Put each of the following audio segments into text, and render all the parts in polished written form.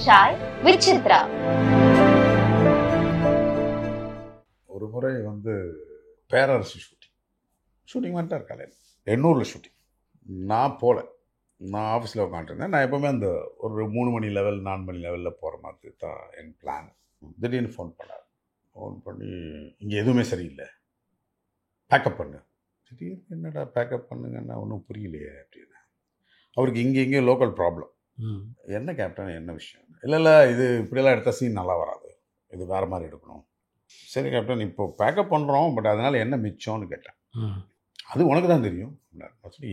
Chai with Chitra. ஒரு முறை பேரரசு shooting வந்துட்டார் காலையில் 800 ஷூட்டிங். நான் போகல, நான் ஆஃபீஸில் உட்காந்துருந்தேன். நான் எப்போவுமே அந்த ஒரு 3 மணி லெவல் 4 மணி லெவலில் போகிற மாதிரி தான் என் பிளான். திடீர்னு ஃபோன் பண்ணி இங்கே எதுவுமே சரியில்லை, பேக்கப் பண்ணு. திடீர்னு என்னடா பேக்கப் பண்ணுங்கன்னா ஒன்றும் புரியலையே அப்படின்னு. அவருக்கு இங்கே லோக்கல் ப்ராப்ளம். என்ன கேப்டன், என்ன விஷயம்? இல்லை இது இப்படியெல்லாம் எடுத்த சீன் நல்லா வராது, இது வேறு மாதிரி எடுக்கணும். சரி கேப்டன், இப்போ பேக்கப் பண்ணுறோம், பட் அதனால் என்ன மிச்சம்னு கேட்டேன். அது உனக்கு தான் தெரியும்.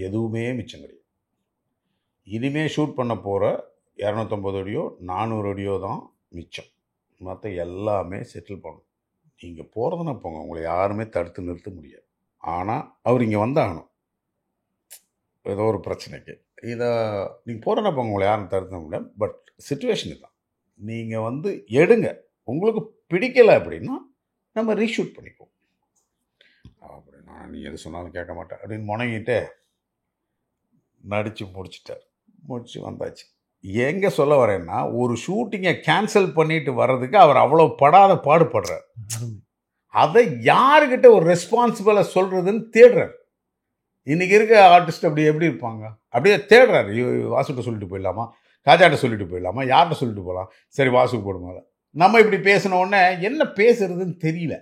எதுவுமே மிச்சம் கிடையாது. இனிமேல் ஷூட் பண்ண போகிற 250 அடியோ 400 அடியோ தான் மிச்சம், மற்ற எல்லாமே செட்டில் பண்ணணும். நீங்கள் போகிறதுனா போங்க, உங்களை யாருமே தடுத்து நிறுத்த முடியாது. ஆனால் அவர் இங்கே வந்தாகணும், ஏதோ ஒரு பிரச்சனைக்கு. இதை நீங்கள் போகிறனா போங்க, உங்களை யாரும் தடுத்த முடியாது. பட் சிச்சுவேஷனு தான், நீங்கள் எடுங்க. உங்களுக்கு பிடிக்கலை அப்படின்னா நம்ம ரீஷூட் பண்ணிக்குவோம் அப்படின்னா, நீ எது சொன்னாலும் கேட்க மாட்டேன் அப்படின்னு முணங்கிட்டு நடித்து முடிச்சு வந்தாச்சு. எங்கே சொல்ல வரேன்னா, ஒரு ஷூட்டிங்கை கேன்சல் பண்ணிட்டு வர்றதுக்கு அவர் அவ்வளோ படாத பாடுபடுறார். அதை யாருக்கிட்ட ஒரு ரெஸ்பான்சிபிளாக சொல்கிறதுன்னு தேடுறார். இன்றைக்கி இருக்க ஆர்டிஸ்ட் அப்படி எப்படி இருப்பாங்க, அப்படியே தேடுறாரு. வாசுகிட்ட சொல்லிட்டு போயிடலாமா, காஜாட்ட சொல்லிட்டு போயிடலாமா, யார்கிட்ட சொல்லிட்டு போகலாம், சரி வாசுக்கு போடுமால. நம்ம இப்படி பேசின உடனே என்ன பேசுறதுன்னு தெரியல,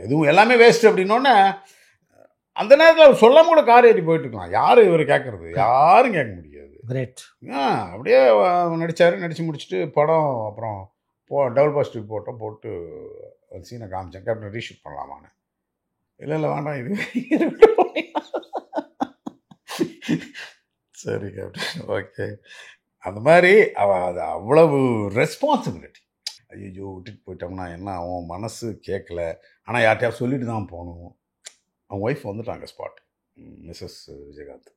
எதுவும் எல்லாமே வேஸ்ட் அப்படின்னோடனே அந்த நேரத்தில் அவர் சொல்லாமல் கூட கார் ஏறி போயிட்டு இருக்கலாம். யார் இவர் கேட்குறது, யாரும் கேட்க முடியாது. கிரேட். அப்படியே நடித்து முடிச்சுட்டு படம் அப்புறம் டபுள் பாசிட்டிவ் போட்டு சீனை காமிச்சேன். கேப்டன் ரீஷூட் பண்ணலாமான்னு. இல்லை வேண்டாம், இது சரி கேப்டன் ஓகே. அந்த மாதிரி அது அவ்வளவு ரெஸ்பான்சிபிலிட்டி. ஐயோ விட்டுட்டு போயிட்டோம்னா என்ன ஆகும், மனசு கேட்கல. ஆனால் யார்கிட்டயாவது சொல்லிட்டு தான் போகணும். அவங்க ஒய்ஃப் வந்துட்டாங்க ஸ்பாட், மிஸ்ஸஸ் விஜயகாந்த்.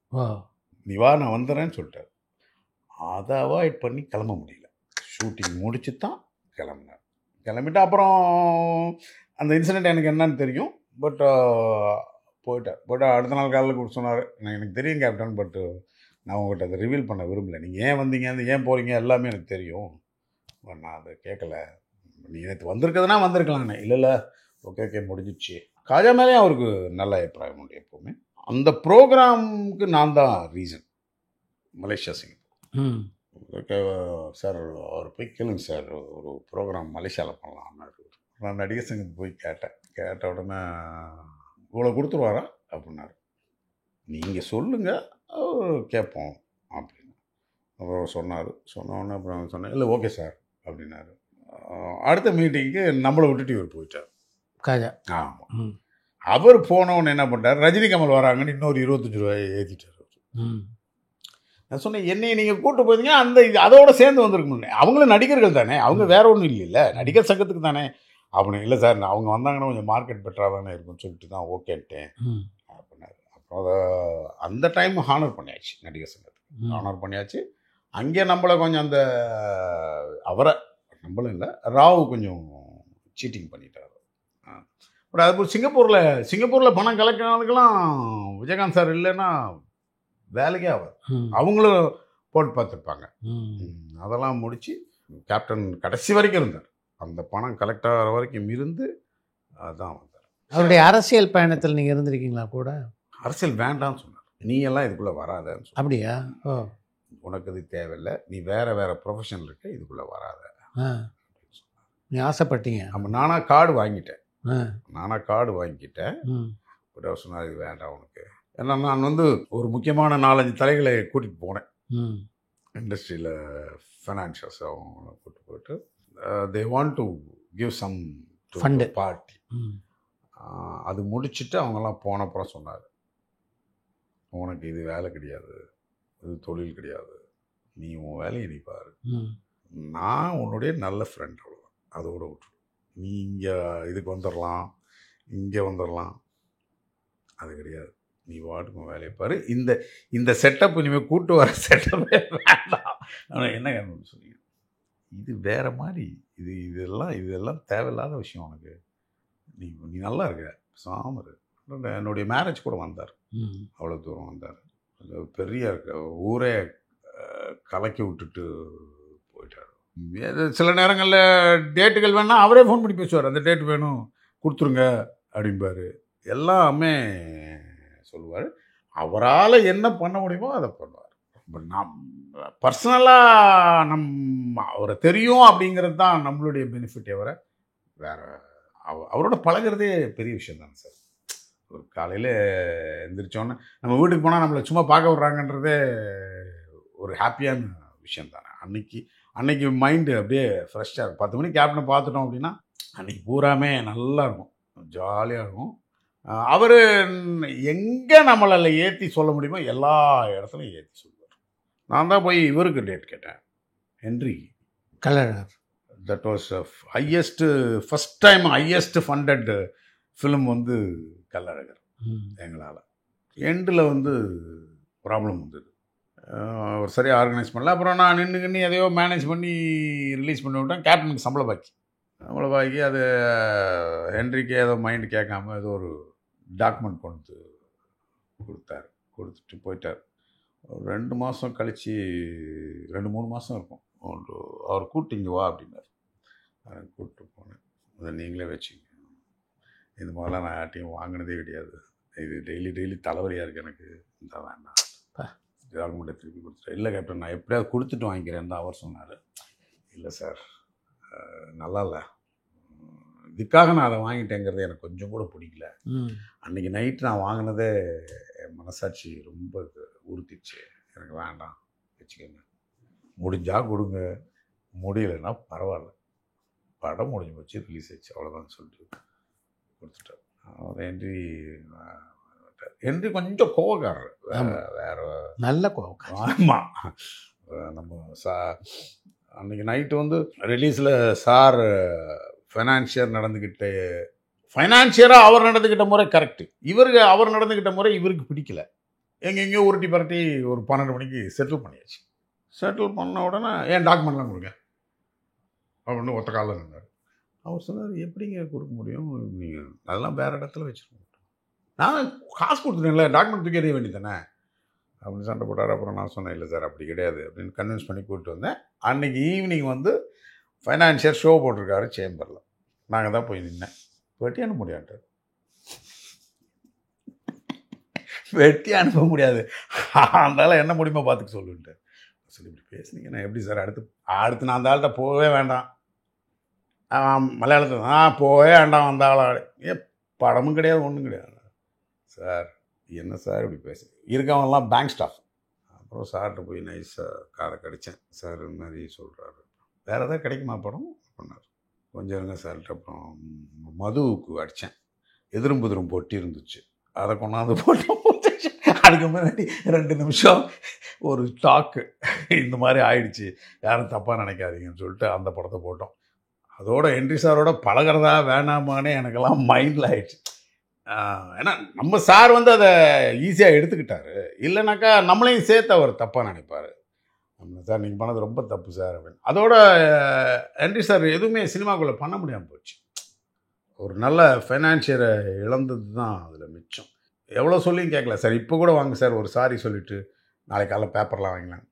நீ வா, நான் வந்துடுறேன்னு சொல்லிட்டார். அதை அவாய்ட் பண்ணி கிளம்ப முடியல. ஷூட்டிங் முடிச்சு தான் கிளம்பிட்டு அப்புறம் அந்த இன்சிடெண்ட் எனக்கு என்னன்னு தெரியும். பட் போயிட்டார். அடுத்த நாள் காலையில் கூட சொன்னார், எனக்கு தெரியும் கேப்டன், பட்டு நான் உங்கள்கிட்ட அதை ரிவீல் பண்ண விரும்பலை. நீங்கள் ஏன் வந்தீங்க, ஏன் போகிறீங்க, எல்லாமே எனக்கு தெரியும். நான் அதை கேட்கல. நீ நேற்று வந்திருக்கிறதுனா வந்திருக்கலாண்ணே. இல்லை ஓகே முடிஞ்சிச்சு. காஜா மேலேயும் அவருக்கு நல்ல அபிப்பிராயம் உண்டு எப்போவுமே. அந்த ப்ரோக்ராமுக்கு நான் தான் reason. Malaysia Singapore. Okay sir, அவர் போய் கேளுங்க சார், ஒரு ப்ரோக்ராம் மலேசியாவில் பண்ணலாம். நான் நடிகர் சங்கத்துக்கு போய் கேட்ட உடனே இவ்வளோ கொடுத்துருவாரா அப்படின்னாரு. நீங்கள் சொல்லுங்கள், கேட்போம் அப்படின்னு அப்புறம் சொன்னோடனே அப்புறம் சொன்னேன், இல்லை ஓகே சார் அப்படின்னாரு. அடுத்த மீட்டிங்க்கு நம்மளை விட்டுட்டு இவர் போயிட்டார். காஜா. ஆமாம். அவர் போனவொன்னு என்ன பண்ணிட்டார், ரஜினி கமல் வராங்கன்னு இன்னொரு 25 ரூபாய் ஏற்றிட்டார். நான் சொன்னேன், என்னையை நீங்கள் கூப்பிட்டு போயிருந்தீங்க, அதோட சேர்ந்து வந்திருக்கணும். அவங்களும் நடிகர்கள் தானே, அவங்க வேற ஒன்றும் இல்லைல்ல, நடிகர் சங்கத்துக்கு தானே அப்படின்னு. இல்லை சார், அவங்க வந்தாங்கன்னா கொஞ்சம் மார்க்கெட் பெட்டராக தானே இருக்குன்னு சொல்லிட்டு தான் ஓகேன்ட்டேன் அப்படின்னாரு. அப்புறம் அதை அந்த டைம் ஹானர் பண்ணியாச்சு, நடிகர் சங்கத்துக்கு ஹானர் பண்ணியாச்சு. அங்கே நம்மளை கொஞ்சம் அவரை நம்மளும் இல்லை, ராவ் கொஞ்சம் சீட்டிங் பண்ணிட்டார். பட் அது சிங்கப்பூரில் பணம் கலெக்ட் ஆனதுக்கெல்லாம் விஜயகாந்த் சார் இல்லைன்னா வேலைக்கே ஆகாது. அவங்களும் போட்டு பார்த்துருப்பாங்க. அதெல்லாம் முடித்து கேப்டன் கடைசி வரைக்கும் இருந்தார். அந்த பணம் கலெக்ட் ஆகிற வரைக்கும் இருந்து அதான் வந்தார். அவருடைய அரசியல் பயணத்தில் நீங்கள் இருந்திருக்கீங்களா கூட? அரசியல் வேண்டாம்னு சொன்னார். நீ எல்லாம் இதுக்குள்ளே வராதன்னு சொன்னார். அப்படியா? உனக்கு இது தேவையில்லை, நீ வேறு ப்ரொஃபஷன் இருக்க, இதுக்குள்ளே வராத. நீ ஆசைப்பட்டீங்க? நம்ம நானாக கார்டு வாங்கிட்டேன். பட் அவர் சொன்னார், இது வேண்டாம் உனக்கு. ஏன்னா நான் ஒரு முக்கியமான 4-5 தலைகளை கூட்டிகிட்டு போனேன் இண்டஸ்ட்ரியில், ஃபைனான்ஷியல்ஸ் அவங்க கூப்பிட்டு போயிட்டு they want to give some to the party. அது முடிச்சுட்டு அவங்கெல்லாம் போனப்புறம் சொன்னார், உனக்கு இது வேலை கிடையாது, இது தொழில் கிடையாது, நீ உன் வேலையை நீ பாரு, நான் உன்னுடைய நல்ல ஃப்ரெண்ட், அவ்வளோதான், அதோட விட்டு நீ இங்கே இதுக்கு வந்துடலாம், அது கிடையாது, நீ வாட்டுக்கு உன் வேலையை பாரு. இந்த செட்டப் இனிமேல் கூட்டு வர செட்டப்பே வேண்டாம். ஆனால் என்ன காரணம்னு சொன்னீங்க, இது வேறு மாதிரி, இதெல்லாம் தேவையில்லாத விஷயம் உனக்கு, நீ நல்லா இருக்க சாமர். என்னுடைய மேரேஜ் கூட வந்தார், அவ்வளோ தூரம் வந்தார். பெரிய ஊரே கலக்கி விட்டுட்டு போயிட்டார். போயிட்டார். சில நேரங்களில் டேட்டுகள் வேணால் அவரே ஃபோன் பண்ணி பேசுவார், அந்த டேட் வேணும் கொடுத்துருங்க அப்படின்பார். எல்லாமே சொல்லுவார். அவரால் என்ன பண்ண முடியுமோ அதை பண்ணுவார். இப்போ நம் பர்சனலாக அவரை தெரியும் அப்படிங்கிறது தான் நம்மளுடைய பெனிஃபிட்டே வர வேறு. அவரோட பழகிறதே பெரிய விஷயம் தானே சார். ஒரு காலையில் எந்திரிச்சோன்னே நம்ம வீட்டுக்கு போனால் நம்மளை சும்மா பார்க்க விட்றாங்கன்றதே ஒரு ஹாப்பியான விஷயம் தானே. அன்னைக்கு மைண்டு அப்படியே ஃப்ரெஷ்ஷாக இருக்கும். 10 மணிக்கு கேப்டனை பார்த்துட்டோம் அப்படின்னா அன்றைக்கி பூராமே நல்லா இருக்கும், ஜாலியாக இருக்கும். அவர் எங்கே நம்மளால் ஏற்றி சொல்ல முடியுமோ எல்லா இடத்துலையும் ஏற்றி சொல்லுவார். நான் தான் போய் இவருக்கு டேட் கேட்டேன், Henry Kalaignar. That was first time highest funded film வந்து கல்லழகர். எங்களால் எண்டில் வந்து ப்ராப்ளம் வந்தது, அவர் சரியாக ஆர்கனைஸ் பண்ணல. அப்புறம் நான் நின்று எதையோ மேனேஜ் பண்ணி ரிலீஸ் பண்ணி விட்டேன். கேப்டனுக்கு சம்பளம் பாக்கி அது ஹென்ரிக்கே ஏதோ மைண்டு கேட்காம ஏதோ ஒரு டாக்குமெண்ட் கொடுத்துட்டு போயிட்டார். ஒரு 2 மாதம் கழித்து 2-3 மாதம் இருக்கும், அவர் கூப்பிட்டு வா அப்படின்னார். கூப்பிட்டு போனேன். அதை நீங்களே வச்சுங்க, இந்த மாதிரிலாம் நான் யார்ட்டையும் வாங்கினதே கிடையாது, இது டெய்லி தலைவலியாக இருக்குது எனக்கு, இந்த வேண்டாம் டாக்குமெண்ட்டை திருப்பி கொடுத்துட்டேன். இல்லை கேப்டன், நான் எப்படியாவது கொடுத்துட்டு வாங்கிக்கிறேன்னு தான் அவர் சொன்னார். இல்லை சார், நல்லா இல்லை, இதுக்காக நான் அதை வாங்கிட்டேங்கிறது எனக்கு கொஞ்சம் கூட பிடிக்கல. அன்றைக்கி நைட்டு நான் வாங்கினதே என் மனசாட்சி ரொம்ப உறுத்திடுச்சு, எனக்கு வேண்டாம், வச்சுக்கோங்க, முடிஞ்சால் கொடுங்க, முடியலைன்னா பரவாயில்ல, படம் முடிஞ்சு போச்சு, ரிலீஸ் ஆயிடுச்சு, அவ்வளோதான் சொல்லிட்டு கொடுத்துட்டார். அவர் ஹென்றி கொஞ்சம் கோவக்காரர், வேறு நல்ல கோவக்காரர். ஆமாம், நம்ம அன்றைக்கி நைட்டு வந்து ரிலீஸில் சார் ஃபைனான்சியராக அவர் நடந்துக்கிட்ட முறை கரெக்டு, அவர் நடந்துக்கிட்ட முறை இவருக்கு பிடிக்கல. எங்கெங்கேயோ உருட்டி பரட்டி ஒரு 12 மணிக்கு செட்டில் பண்ணியாச்சு. செட்டில் பண்ண உடனே ஏன் டாக்குமெண்ட்லாம் கொடுங்க அப்படின்னு ஒத்த காலில் இருந்தார். அவர் சொன்னார், எப்படிங்க கொடுக்க முடியும், நீங்கள் அதெல்லாம் வேறு இடத்துல வச்சுருக்கோம், நான் காசு கொடுத்துட்டேன்ல, டாக்குமெண்ட் தூக்கி எறிய வேண்டியதானே அப்படின்னு சண்டை போட்டார். அப்புறம் நான் சொன்னேன், இல்லை சார் அப்படி கிடையாது அப்படின்னு கன்வின்ஸ் பண்ணி கூப்பிட்டு வந்தேன். அன்றைக்கி ஈவினிங் வந்து ஃபைனான்சியர் ஷோ போட்டிருக்காரு சேம்பரில், நாங்கள் தான் போய் நின்னேன். வெட்டி அனுப்ப முடியாட்டார், வெட்டி அனுப்ப முடியாது, அதனால் என்ன முடியுமா பார்த்துக்க சொல்லுன்ட்டு சொல்லி இப்படி பேசுனீங்கன்னா எப்படி சார், அடுத்து நான் அந்த ஆள்கிட்ட போகவே வேண்டாம், மலையாளத்தில் போகவே வேண்டாம், அந்த ஆள் படமும் கிடையாது ஒன்றும் கிடையாது சார், என்ன சார் இப்படி பேச, இருக்கவங்கலாம் பேங்க் ஸ்டாஃப். அப்புறம் சார்கிட்ட போய் நைஸாக காதை கடித்தேன், சார் இந்த மாதிரி சொல்கிறாரு, வேறு எதாவது கிடைக்குமா படம் பண்ணார். கொஞ்சம் இருங்க சார்கிட்ட. அப்புறம் மதுவுக்கு அடித்தேன், எதிரும் புதிரும் பொட்டி இருந்துச்சு, அதை கொண்டாந்து போட்டோம். அதுக்கு முன்னாடி 2 நிமிஷம் ஒரு ஸ்டாக்கு இந்த மாதிரி ஆயிடுச்சு, யாரும் தப்பாக நினைக்காதீங்கன்னு சொல்லிட்டு அந்த படத்தை போட்டோம். அதோட ஹென்றி சாரோட பழகிறதா வேணாமானே எனக்கெல்லாம் மைண்டில் ஆயிடுச்சு. ஏன்னா நம்ம சார் வந்து அதை ஈஸியாக எடுத்துக்கிட்டாரு, இல்லைனாக்கா நம்மளையும் சேர்த்து அவர் தப்பாக நினைப்பார். நம்ம சார் நீங்கள் பண்ணது ரொம்ப தப்பு சார் அப்படின்னு. அதோட ஹென்றி சார் எதுவுமே சினிமாக்குள்ளே பண்ண முடியாமல் போச்சு. ஒரு நல்ல ஃபைனான்சியரை இழந்தது தான் அதில் மிச்சம். எவ்வளோ சொல்லியும் கேட்கல சார், இப்போ கூட வாங்க சார், ஒரு சாரி சொல்லிவிட்டு நாளைக்கு காலைல பேப்பர்லாம் வாங்கினாங்க.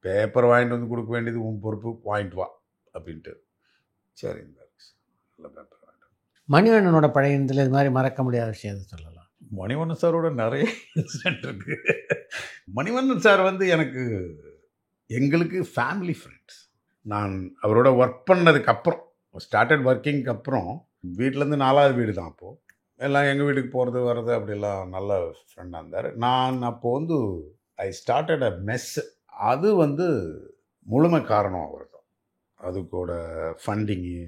பேப்பர் வாங்கிட்டு வந்து கொடுக்க வேண்டியது உன் பொறுப்பு, வாங்கிட்டு வா அப்படின்ட்டு. சரி, இந்த நல்ல பேப்பர் வாங்கிட்டு. மணிவண்ணனோட பழைய இதில் இது மாதிரி மறக்க முடியாத விஷயம் சொல்லலாம். மணிவண்ணன் சாரோட நிறைய இன்சிடென்ட் இருக்குது. மணிவண்ணன் சார் வந்து எங்களுக்கு ஃபேமிலி ஃப்ரெண்ட்ஸ். நான் அவரோட ஒர்க் பண்ணதுக்கப்புறம், ஸ்டார்டட் ஒர்க்கிங்க்கு அப்புறம் வீட்டிலேருந்து 4வது வீடு தான் அப்போது, எல்லாம் எங்கள் வீட்டுக்கு போகிறது வர்றது அப்படிலாம் நல்ல ஃப்ரெண்டாக இருந்தார். நான் அப்போது வந்து ஐ ஸ்டார்டட் அ மெஸ். அது வந்து முழுமை காரணம் அவர் தான். அதுக்கூட ஃபண்டிங்கு,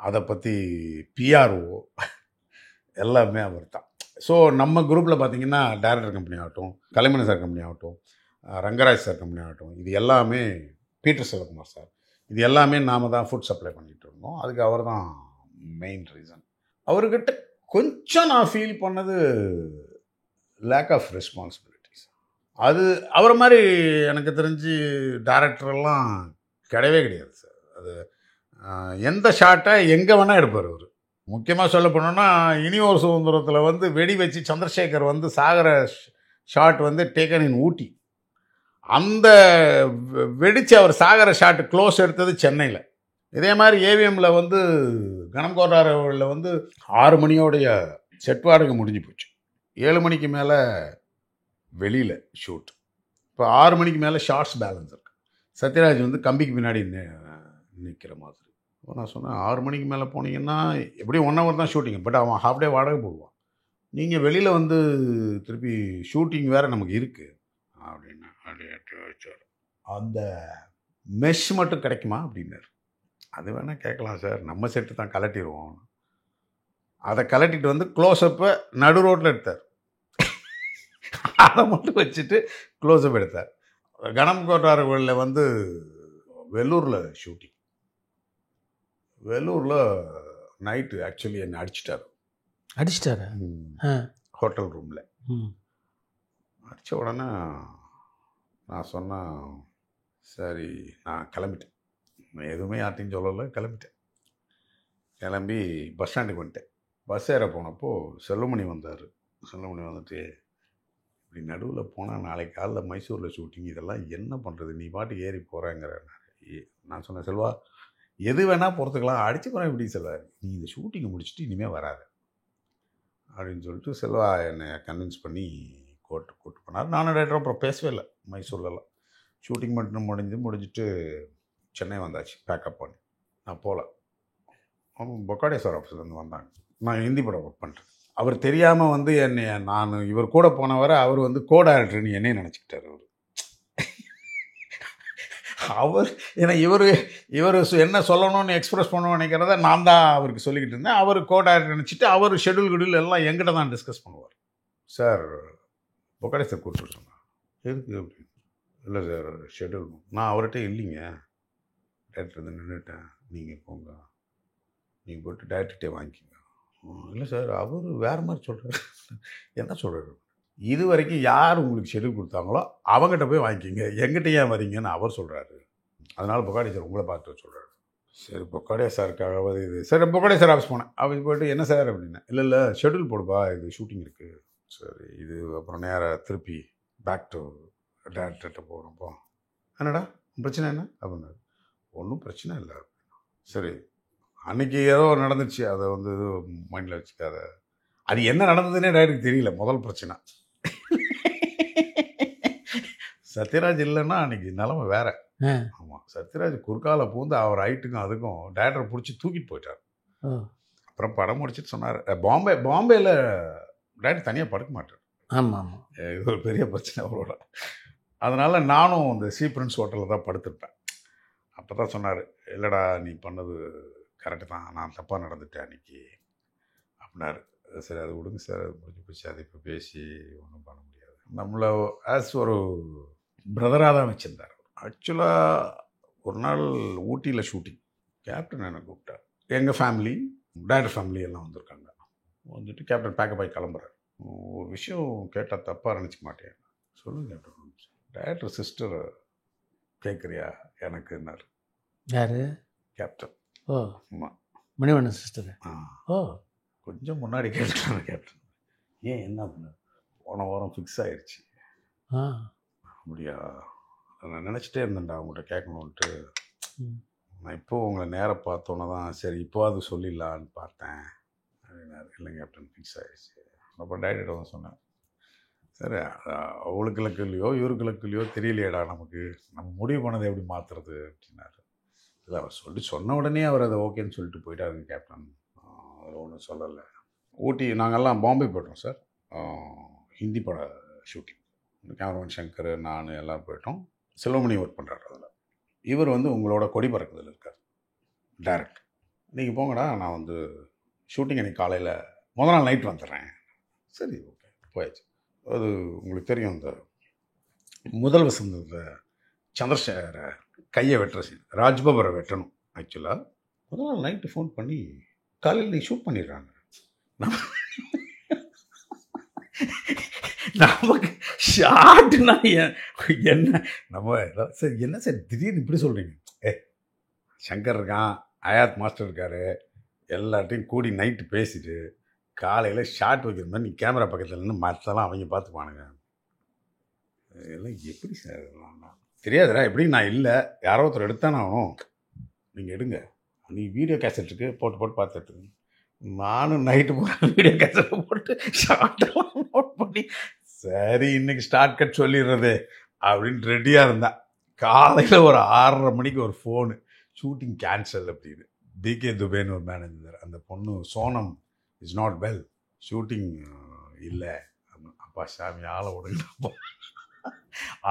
அதை பற்றி பிஆர்ஓ எல்லாமே அவர் தான். ஸோ நம்ம குரூப்பில் பார்த்திங்கன்னா டைரக்டர் கம்பெனி ஆகட்டும், கலைமணி சார் கம்பெனி ஆகட்டும், ரங்கராஜ் சார் கம்பெனி ஆகட்டும், இது எல்லாமே பீட்டர் செல்வகுமார் சார், இது எல்லாமே நாம் தான் ஃபுட் சப்ளை பண்ணிகிட்டு இருந்தோம். அதுக்கு அவர் தான் மெயின் ரீசன். அவர்கிட்ட கொஞ்சம் நான் ஃபீல் பண்ணது லேக் ஆஃப் ரெஸ்பான்சிபிலிட்டிஸ். அது அவரை மாதிரி எனக்கு தெரிஞ்சு டைரக்டரெல்லாம் கிடையவே கிடையாது சார். அது எந்த ஷாட்டை எங்கே வேணால் எடுப்பார் அவர். முக்கியமாக சொல்ல போனோன்னா, இனி ஒரு சுதந்திரத்தில் வந்து வெடி வச்சு சந்திரசேகர் வந்து சாகர ஷாட் வந்து டேக்கன் இன் ஊட்டி. அந்த வெடித்து அவர் சாகர ஷாட்டு க்ளோஸ் எடுத்தது சென்னையில். இதே மாதிரி ஏவிஎம்மில் வந்து கனம் கோட்டாரில் வந்து 6 மணியோடைய செட் வாடகை முடிஞ்சு போச்சு. 7 மணிக்கு மேலே வெளியில் ஷூட். இப்போ 6 மணிக்கு மேலே ஷார்ட்ஸ் பேலன்ஸ் இருக்குது. சத்யராஜ் வந்து கம்பிக்கு பின்னாடி நிற்கிற மாதிரி. இப்போ நான் சொன்னேன் 6 மணிக்கு மேலே போனீங்கன்னா எப்படியும் 1 hour தான் ஷூட்டிங், பட் அவன் ஹாஃப் டே வாடகை போடுவான். நீங்கள் வெளியில் வந்து திருப்பி ஷூட்டிங் வேறு நமக்கு இருக்குது அப்படின்னு வச்சார். அந்த மெஷ் மட்டும் கிடைக்குமா அப்படின்னாரு. அது வேணால் கேட்கலாம் சார், நம்ம செட்டு தான், கலட்டிடுவோம். அதை கலட்டிட்டு வந்து க்ளோஸ்அப்பை நடு ரோட்டில் எடுத்தார். அதை மட்டும் வச்சுட்டு க்ளோஸ்அப் எடுத்தார். கனம் கோட்டாரில் வந்து வெள்ளூரில் ஷூட்டிங். வெள்ளூரில் நைட்டு ஆக்சுவலி என்னை அடிச்சிட்டாரு ஹோட்டல் ரூமில். அடித்த உடனே நான் சொன்னேன், சரி நான் கிளம்பிட்டேன், எதுவுமே யார்ட்டையும் சொல்லலை, கிளம்பிட்டேன். கிளம்பி பஸ் ஸ்டாண்டுக்கு வந்துட்டேன். பஸ் ஏற போனப்போ செல்வமணி வந்தார். செல்வமணி வந்துட்டு, இப்படி நடுவில் போனால் நாளைக்கு காலைல மைசூரில் ஷூட்டிங், இதெல்லாம் என்ன பண்ணுறது, நீ பாட்டுக்கு ஏறி போகிறேங்கிற. நான் சொன்னேன், செல்வா எது வேணால் பொறுத்துக்கலாம், அடிச்சு போகிறேன் இப்படி செல்வார், நீ இந்த ஷூட்டிங்கை முடிச்சுட்டு இனிமேல் வராது அப்படின்னு சொல்லிட்டு செல்வா என்னை கன்வின்ஸ் பண்ணி கூட்டு போனார். நானும் டேரக்டரும் அப்புறம் பேசவே இல்லை. மைசூர்லலாம் ஷூட்டிங் மட்டும் முடிஞ்சிட்டு சென்னை வந்தாச்சு, பேக்கப் பண்ணி. நான் போகல. பொக்காடே சார் ஆஃபீஸ்லேருந்து வந்தாங்க. நான் ஹிந்தி படம் ஒர்க் பண்ணுறேன். அவர் தெரியாமல் வந்து என்னை, நான் இவர் கூட போனவரை அவர் வந்து கோ டைரக்டர்னு என்னையே நினச்சிக்கிட்டார். அவர் ஏன்னா இவர் என்ன சொல்லணும்னு எக்ஸ்பிரஸ் பண்ணணும்னு நினைக்கிறத நான் தான் அவருக்கு சொல்லிக்கிட்டு இருந்தேன். அவர் கோ டைரக்டர் நினச்சிட்டு அவர் ஷெடியூல் எல்லாம் எங்கிட்ட தான் டிஸ்கஸ் பண்ணுவார். சார் பொக்காடே சார் கூப்பிட்டு சொன்னார். எதுக்கு அப்படின்னு. இல்லை சார் ஷெடியூல். நான் அவர்கிட்ட இல்லைங்க, டேரக்டர் வந்து நின்றுட்டேன், நீங்கள் போங்க, நீங்கள் போய்ட்டு டேரக்டர்கிட்டே வாங்கிக்கிங்க. இல்லை சார் அவர் வேறு மாதிரி சொல்கிறார். என்ன சொல்கிறார், இது வரைக்கும் யார் உங்களுக்கு ஷெடியூல் கொடுத்தாங்களோ அவங்ககிட்ட போய் வாங்கிக்கிங்க, எங்கிட்ட ஏன் வரீங்கன்னு அவர் சொல்கிறாரு. அதனால் பொக்காடே சார் உங்களை பார்த்து சொல்கிறாரு. சரி பொக்காடே சாருக்காக இது சரி பொக்காடே சார் ஆஃபீஸ் போனேன். ஆஃபீஸ் போய்ட்டு என்ன சார் அப்படின்னா, இல்லை ஷெடியூல் போடுப்பா, இது ஷூட்டிங் இருக்குது. சரி இது அப்புறம் நேராக திருப்பி பேக் டு டேரக்டர்கிட்ட போகிறப்போ, என்னடா பிரச்சனை என்ன அப்படின்னாரு. ஒன்றும் பிரச்சனை இல்லை. சரி அன்றைக்கி ஏதோ நடந்துச்சு, அதை வந்து மைண்டில் வச்சுக்காத. அது என்ன நடந்ததுன்னே டேரக்டருக்கு தெரியல. முதல் பிரச்சனை சத்யராஜ் இல்லைன்னா அன்றைக்கி நிலமை வேறு. ஆமாம், சத்யராஜ் குறுக்கால பூந்து அவர் ஹைட்டுக்கும் அதுக்கும் டேரக்டரை பிடிச்சி தூக்கிட்டு போயிட்டார். அப்புறம் படம் முடிச்சுட்டு சொன்னார், பாம்பேயில் டேரக்டர் தனியாக படுக்க மாட்டார். ஆமாம் ஆமாம், இது ஒரு பெரிய பிரச்சனை அவரோட. அதனால் நானும் இந்த சி பிரின்ஸ் ஹோட்டலில் தான் படுத்துருப்பேன். அப்போ தான் சொன்னார், இல்லைடா நீ பண்ணது கரெக்டு தான், நான் தப்பாக நடந்துட்டேன் அன்றைக்கி அப்படின்னாரு. சரி அது விடுங்க சார், அது முடிஞ்சு போச்சு, அதை இப்போ பேசி ஒன்றும் பண்ண முடியாது. நம்மளை ஆஸ் ஒரு பிரதராக தான் வச்சுருந்தார். ஆக்சுவலாக ஒரு நாள் ஊட்டியில் ஷூட்டிங், கேப்டன் என்னை கூப்பிட்டார். எங்கள் ஃபேமிலி, டேரக்டர் ஃபேமிலி எல்லாம் வந்திருக்காங்க. வந்துட்டு கேப்டன் பேக்கப் ஆகி கிளம்புறாரு. ஒரு விஷயம் கேட்டால் தப்பாக நினச்சிக்க மாட்டேன். சொல்லுங்க கேப்டன். டேரக்டர் சிஸ்டர் கேட்குறியா எனக்குன்னாரு. யார்? கேப்டன். ஓ ஆமாம், மணிவண்ணன் சிஸ்டர். ஓ கொஞ்சம் முன்னாடி கேட்டுருக்காங்க கேப்டன். ஏன் என்ன பண்ண, போன வாரம் ஃபிக்ஸ் ஆயிடுச்சு. அப்படியா, நான் நினச்சிட்டே இருந்தேன்டா உங்கள்கிட்ட கேட்கணுன்ட்டு. நான் இப்போது உங்களை நேராக பார்த்தோன்னே தான் சரி இப்போ அது சொல்லிடலான்னு பார்த்தேன் அப்படின்னாரு. இல்லை கேப்டன் ஃபிக்ஸ் ஆகிடுச்சு. அப்போ டேரக்டர் தான் சொன்னேன், சரி அவளுக்கு இல்லையோ இவருக்கு இல்லையோ தெரியலையேடா, நமக்கு நம்ம முடிவு பண்ணதை எப்படி மாற்றுறது அப்படின்னாரு. இல்லை அவர் சொன்ன உடனே அவர் அதை ஓகேன்னு சொல்லிட்டு போயிட்டாருங்க கேப்டன். அதில் ஒன்றும் சொல்லலை. ஊட்டி நாங்கள்லாம் பாம்பே போய்ட்டோம் சார், ஹிந்தி பட ஷூட்டிங். கேமராமேன் சங்கர், நான் எல்லோரும் போயிட்டோம். செல்வமணி ஒர்க் பண்ணுறாரு அதில். இவர் வந்து உங்களோட கொடி பறக்குதில் இருக்கார் டேரக்டர். நீங்கள் போங்கடா, நான் வந்து ஷூட்டிங் அன்றைக்கி காலையில் முதல் நாள் நைட் வந்துடுறேன். சரி ஓகே போயாச்சு. அது உங்களுக்கு தெரியும், இந்த முதல் வசந்தத்தை சந்திரசேகரை கையை வெட்டுற சீன், ராஜ்பபரை வெட்டணும். ஆக்சுவலாக முதல் நாள் நைட்டு ஃபோன் பண்ணி காலையில் நீ ஷூட் பண்ணிடுறாங்க. நமக்கு ஷார்ட்னா என்ன, நம்ம சார் என்ன சார் திடீர்னு இப்படி சொல்கிறீங்க. சங்கர் இருக்கான், அயாத் மாஸ்டர் இருக்கார், எல்லார்ட்டையும் கூடி நைட்டு பேசிட்டு காலையில் ஷார்ட் வைக்கிற மாதிரி நீ கேமரா பக்கத்தில் நின்று மற்றெல்லாம் அவங்க பார்த்துப்பானுங்க. இதெல்லாம் எப்படி சார் இதெல்லாம் தெரியாதுடா, எப்படி நான் இல்லை, யாரோ ஒருத்தர் எடுத்தானே ஆகணும், நீங்கள் எடுங்க, நீ வீடியோ கேசட் இருக்கு போட்டு போட்டு பார்த்துட்டு. நானும் நைட்டு போகிற வீடியோ கேசட்டை போட்டு ஷார்ட்டெல்லாம் நோட் பண்ணி சரி இன்னைக்கு ஸ்டார்ட் கட் சொல்லிடுறது அப்படின்னு ரெடியாக இருந்தேன். காலையில் ஒரு 6:30 மணிக்கு ஒரு ஃபோனு, ஷூட்டிங் கேன்சல் அப்படின்னு. டிகே துபேன்னு ஒரு மேனேஜர், அந்த பொண்ணு Sonam is not well, shooting இல்லை. அப்பா சாமி ஆளை விடுங்க.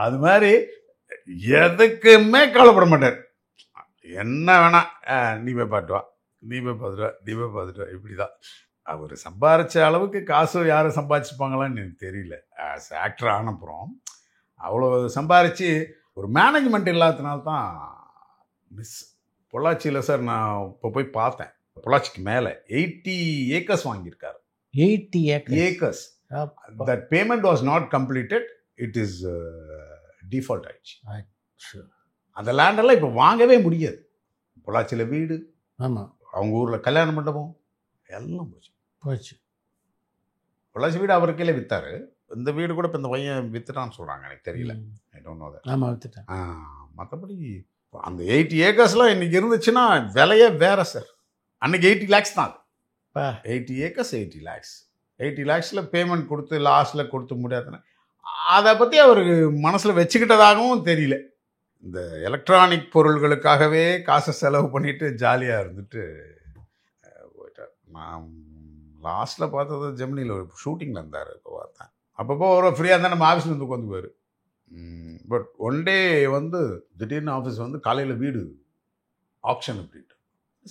அது மாதிரி எதுக்குமே கவலைப்பட மாட்டார். என்ன வேணா நீ போய் பார்த்துட்டு வா, நீ போய் பார்த்துட்டு வா, நீ போய் பார்த்துட்டு வா, இப்படி தான். அவர் சம்பாரித்த அளவுக்கு காசு யாரும் சம்பாதிச்சுப்பாங்களான்னு எனக்கு தெரியல. ஆஸ் ஆக்டர் ஆனப்புறம் அவ்வளோ சம்பாரித்து ஒரு மேனேஜ்மெண்ட் இல்லாததுனால்தான் மிஸ். பொள்ளாச்சியில் சார் நான் இப்போ போய் பார்த்தேன், பொள்ளாச்சிக்கு மேலே 80 ஏக்கர்ஸ் வாங்கியிருக்காரு. 80 acres. That payment was not completed, it is default ஆயிடுச்சு. அந்த லேண்டெல்லாம் இப்போ வாங்கவே முடியாது. பொள்ளாச்சியில் வீடு, ஆமாம், அவங்க ஊரில் கல்யாண மண்டபம் எல்லாம் போச்சு போச்சு. பொள்ளாச்சி வீடு அவர் கீழே விற்றாரு. இந்த வீடு கூட இப்போ இந்த பையன் வித்துட்டான்னு சொல்கிறாங்க, எனக்கு தெரியல. I don't know that. ஆமாம், வித்துட்டேன். மற்றபடி அந்த 80 ஏக்கர்ஸ்லாம் இன்றைக்கி இருந்துச்சுன்னா விலையே வேறு சார். அன்றைக்கி 80 lakhs தான். 80 ஏக்கர்ஸ் 80 lakhs. 80 lakhஸில் பேமெண்ட் கொடுத்து லாஸ்ட்டில் கொடுத்து முடியாதுன்னு அதை பற்றி அவருக்கு மனசில் வச்சுக்கிட்டதாகவும் தெரியல. இந்த எலக்ட்ரானிக் பொருள்களுக்காகவே காசை செலவு பண்ணிவிட்டு ஜாலியாக இருந்துட்டு போயிட்டார். நான் லாஸ்ட்டில் பார்த்தது ஜெமினியில் ஒரு ஷூட்டிங்கில் இருந்தார். இப்போ பார்த்தேன், அப்பப்போ ஒரு ஃப்ரீயாக இருந்தால் நம்ம ஆஃபீஸில் வந்து உட்காந்துக்குவார். பட் ஒன் டே வந்து திடீர்னு ஆஃபீஸ் வந்து காலையில் வீடு ஆப்ஷன் அப்படின்ட்டு.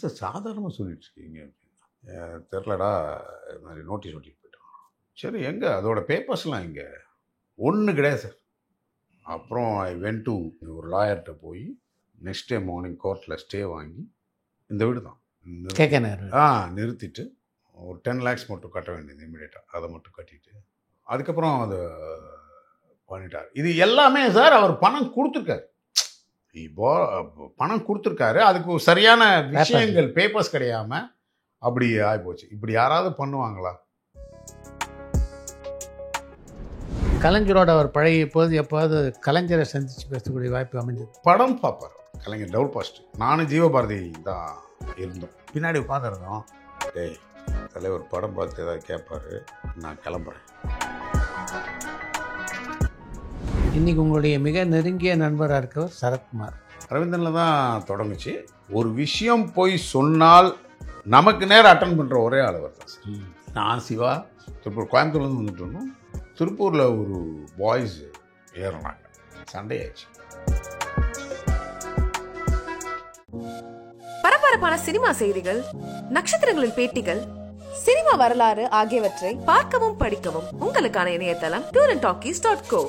சார் சாதாரணமாக சொல்லிட்டு இருக்கீங்க அப்படின்னா, தெரிலடா இது மாதிரி நோட்டீஸ் ஓட்டிட்டு போயிட்டோம். சரி எங்கே அதோட பேப்பர்ஸ்லாம் எங்கே? ஒன்று கிடையாது சார். அப்புறம் ஐ வென்ட் டு ஒரு லாயர்கிட்ட போய் நெக்ஸ்ட் டே மார்னிங் கோர்ட்டில் ஸ்டே வாங்கி இந்த வீடு தான் நிறுத்திட்டு ஒரு 10 lakhs மட்டும் கட்ட வேண்டியது இமீடியட்டாக, அதை மட்டும் கட்டிட்டு அதுக்கப்புறம் அதை பண்ணிட்டார். இது எல்லாமே சார் அவர் பணம் கொடுத்துருக்காரு. இப்போ பணம் கொடுத்துருக்காரு, அதுக்கு சரியான விஷயங்கள் பேப்பர்ஸ் கிடையாமல் அப்படி ஆகிப்போச்சு. இப்படி யாராவது பண்ணுவாங்களா? கலைஞரோட அவர் பழைய போது எப்போது கலைஞரை சந்தித்து பேசக்கூடிய வாய்ப்பு அமைஞ்சது. படம் பார்ப்பார் கலைஞர், டபுள் பாஸ்ட். நானும் ஜீவபாரதி தான் இருந்தோம், பின்னாடி உட்காந்துருந்தோம். டேய் தலைவர் படம் பார்த்து ஏதாவது கேட்பாரு, நான் கிளம்புறேன். இன்றைக்கி உங்களுடைய மிக நெருங்கிய நண்பராக இருக்கவர் சரத்குமார். அரவிந்தனில் தான் தொடங்குச்சு. ஒரு விஷயம் போய் சொன்னால் நமக்கு நேரம் அட்டன் பண்ணுற ஒரே ஆளவர் தான் சார். நான் சிவா திருப்பூர் கோயம்புத்தூர்லேருந்து வந்துட்டு இருந்தோம். திருப்பூரில் ஒரு பாய்ஸ் ஏறினாங்க, சண்டை ஆயிடுச்சு. பரபரப்பான சினிமா செய்திகள், நட்சத்திரங்களின் பேட்டிகள், சினிமா வரலாறு ஆகியவற்றை பார்க்கவும் படிக்கவும் உங்களுக்கான இணையதளம் tourantalkies.co.